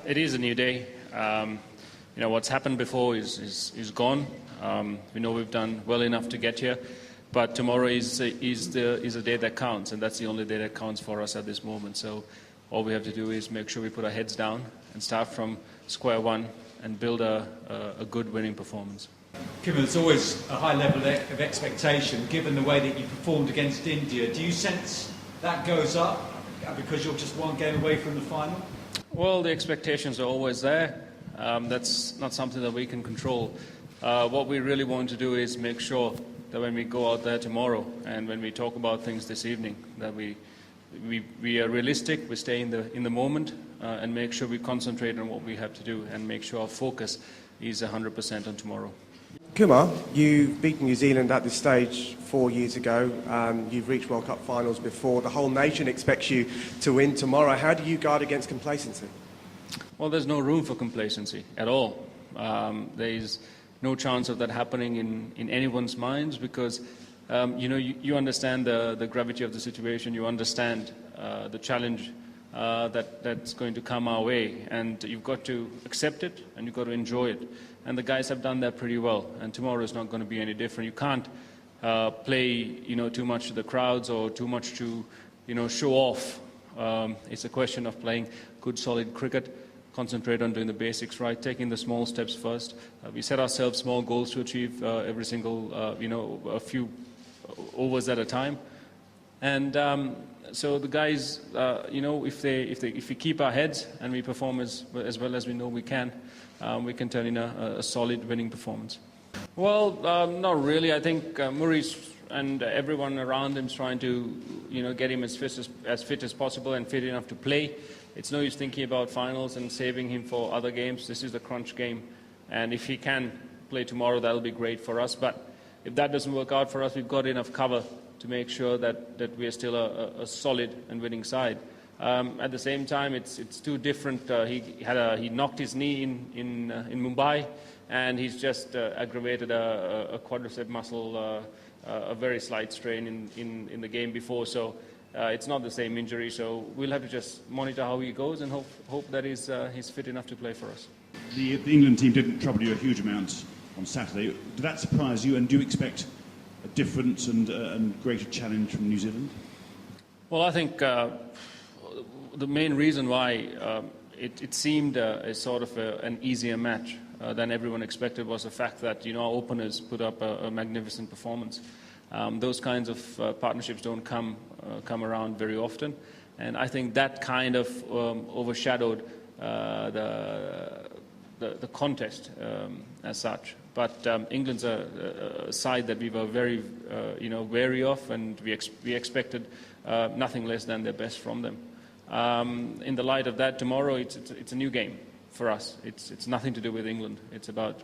It is a new day. What's happened before is gone. We know we've done well enough to get here, but tomorrow is a day that counts, and that's the only day that counts for us at this moment. So all we have to do is make sure we put our heads down and start from square one and build a good winning performance. Kumar, there's always a high level of expectation given the way that you performed against India. Do you sense that goes up because you're just one game away from the final? Well, the expectations are always there. That's not something that we can control. What we really want to do is make sure that when we go out there tomorrow and when we talk about things this evening, that we are realistic, we stay in the moment, and make sure we concentrate on what we have to do and make sure our focus is 100% on tomorrow. Kumar, you've beaten New Zealand at this stage 4 years ago. You've reached World Cup finals before. The whole nation expects you to win tomorrow. How do you guard against complacency? Well, there's no room for complacency at all. There's no chance of that happening in anyone's minds because, you understand the gravity of the situation. You understand the challenge that's going to come our way, and you've got to accept it and you've got to enjoy it. And the guys have done that pretty well, and tomorrow is not going to be any different. You can't play, too much to the crowds or too much to, show off. It's a question of playing good, solid cricket, concentrate on doing the basics right, taking the small steps first. We set ourselves small goals to achieve every single, a few overs at a time. And so the guys, if we keep our heads and we perform as well as we know we can turn in a solid winning performance. Well, not really. I think Murray's and everyone around him is trying to, get him as fit as possible and fit enough to play. It's no use thinking about finals and saving him for other games. This is the crunch game, and if he can play tomorrow, that'll be great for us. But if that doesn't work out for us, we've got enough cover to make sure that we are still a solid and winning side. At the same time, it's too different. He knocked his knee in Mumbai, and he's just aggravated a quadricep muscle, a very slight strain in the game before. So it's not the same injury. So we'll have to just monitor how he goes and hope that he's fit enough to play for us. The England team didn't trouble you a huge amount on Saturday. Did that surprise you? And do you expect a different and greater challenge from New Zealand? Well, I think the main reason why it seemed a sort of an easier match than everyone expected was the fact that our openers put up a magnificent performance. Those kinds of partnerships don't come around very often, and I think that kind of overshadowed the contest as such. But England's a side that we were very wary of, and we expected nothing less than their best from them. In the light of that, tomorrow it's a new game for us. It's nothing to do with England. It's about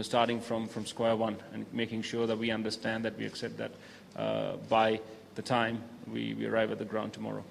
starting from square one and making sure that we understand that we accept that by the time we arrive at the ground tomorrow.